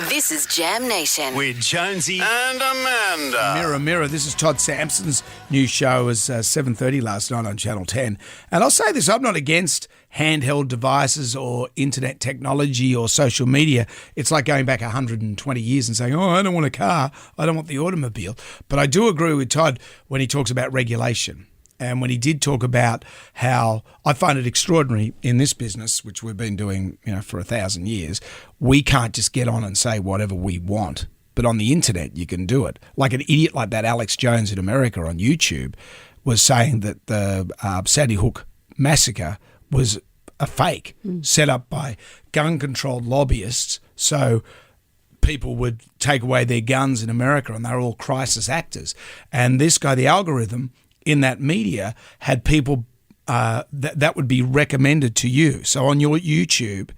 This is Jam Nation. With Jonesy and Amanda. Mirror, Mirror. This is Todd Sampson's new show. It was 7:30 last night on Channel 10. And I'll say this, I'm not against handheld devices or internet technology or social media. It's like going back 120 years and saying, oh, I don't want a car. I don't want the automobile. But I do agree with Todd when he talks about regulation. And when he did talk about how I find it extraordinary in this business, which we've been doing, for 1,000 years, we can't just get on and say whatever we want. But on the internet, you can do it. Like an idiot like that Alex Jones in America on YouTube was saying that the Sandy Hook massacre was a fake set up by gun-controlled lobbyists so people would take away their guns in America, and they're all crisis actors. And this guy, the algorithm in that media, had people that would be recommended to you. So on your YouTube,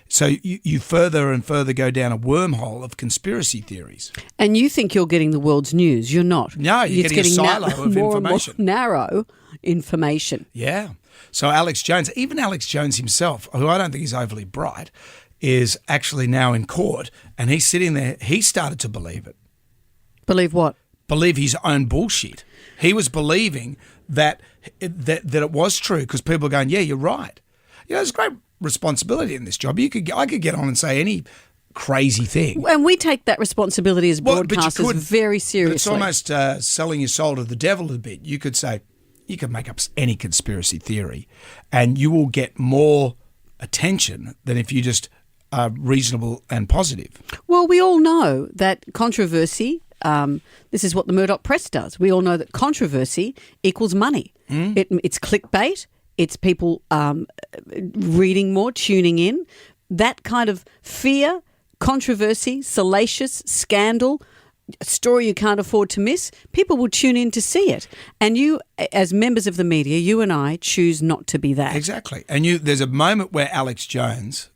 so you further and further go down a wormhole of conspiracy theories. And you think you're getting the world's news. You're not. No, you're getting a silo of more information. And more narrow information. Yeah. So Alex Jones, even Alex Jones himself, who I don't think is overly bright, is actually now in court, and he's sitting there. He started to believe it. Believe what? Believe his own bullshit. He was believing that it was true because people are going, yeah, you're right. There's great responsibility in this job. I could get on and say any crazy thing. And we take that responsibility as broadcasters very seriously. It's almost selling your soul to the devil a bit. You could say, you could make up any conspiracy theory and you will get more attention than if you just are reasonable and positive. Well, we all know that controversy, this is what the Murdoch press does. We all know that controversy equals money. It's clickbait. It's people reading more, tuning in. That kind of fear, controversy, salacious, scandal, a story you can't afford to miss, people will tune in to see it. And you, as members of the media, you and I choose not to be that. Exactly. And there's a moment where Alex Jones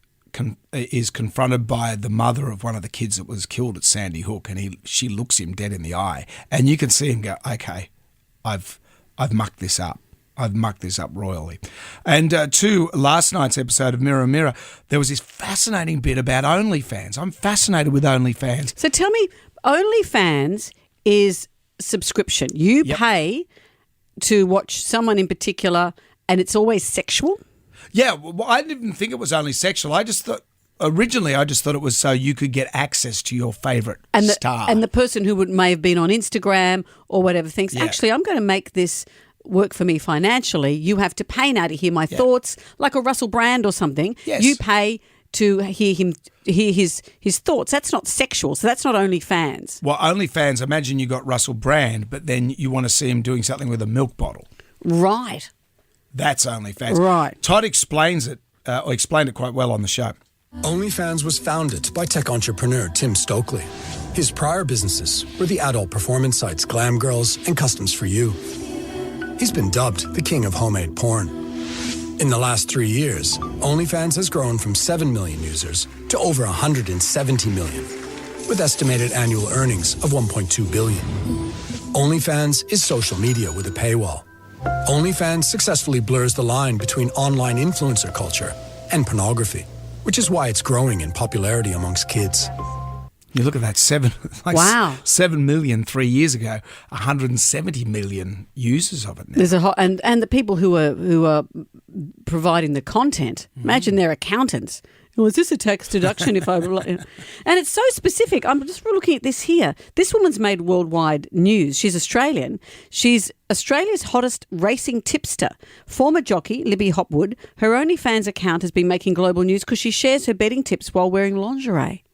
is confronted by the mother of one of the kids that was killed at Sandy Hook, and she looks him dead in the eye, and you can see him go, okay, I've mucked this up. I've mucked this up royally. And to last night's episode of Mirror, Mirror, there was this fascinating bit about OnlyFans. I'm fascinated with OnlyFans. So tell me, OnlyFans is subscription. You pay to watch someone in particular, and it's always sexual? Yeah, well, I didn't even think it was only sexual. Originally I just thought it was so you could get access to your favourite star. And the person who may have been on Instagram or whatever thinks, actually, I'm going to make this work for me financially. You have to pay now to hear my thoughts, like a Russell Brand or something. Yes. You pay to hear his thoughts. That's not sexual, so that's not OnlyFans. Well, OnlyFans, imagine you got Russell Brand, but then you want to see him doing something with a milk bottle. Right. That's OnlyFans. Right. Todd explained it quite well on the show. OnlyFans was founded by tech entrepreneur Tim Stokely. His prior businesses were the adult performance sites Glam Girls and Customs For You. He's been dubbed the king of homemade porn. In the last 3 years, OnlyFans has grown from 7 million users to over 170 million, with estimated annual earnings of 1.2 billion. OnlyFans is social media with a paywall. OnlyFans successfully blurs the line between online influencer culture and pornography, which is why it's growing in popularity amongst kids. You look at that, 7 million 3 years ago, 170 million users of it now. There's and the people who are providing the content. Imagine they're accountants. Well, is this a tax deduction if I... And it's so specific. I'm just looking at this here. This woman's made worldwide news. She's Australian. She's Australia's hottest racing tipster. Former jockey, Libby Hopwood. Her OnlyFans account has been making global news because she shares her betting tips while wearing lingerie.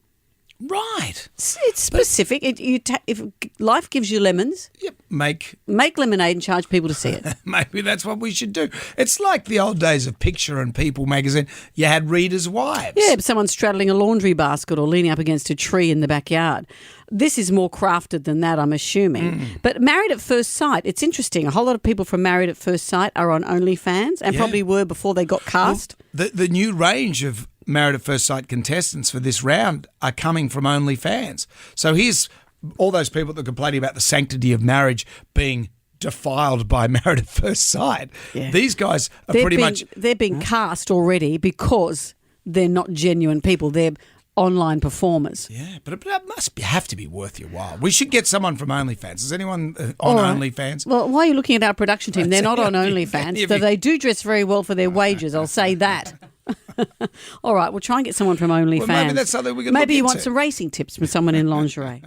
Right. It's specific. If life gives you lemons, make lemonade and charge people to see it. Maybe that's what we should do. It's like the old days of Picture and People magazine. You had readers' wives. Yeah, someone straddling a laundry basket or leaning up against a tree in the backyard. This is more crafted than that, I'm assuming. But Married at First Sight, it's interesting. A whole lot of people from Married at First Sight are on OnlyFans and probably were before they got cast. Well, the new range of Married at First Sight contestants for this round are coming from OnlyFans. So here's all those people that are complaining about the sanctity of marriage being defiled by Married at First Sight. Yeah. These guys are they're being cast already because they're not genuine people. They're online performers. Yeah, but it have to be worth your while. We should get someone from OnlyFans. Is anyone on All right. OnlyFans? Well, why are you looking at our production team? They're not on OnlyFans, though they do dress very well for their wages, I'll say that. All right, we'll try and get someone from OnlyFans. Well, maybe that's something we can Maybe look you want into. some racing tips from someone in lingerie.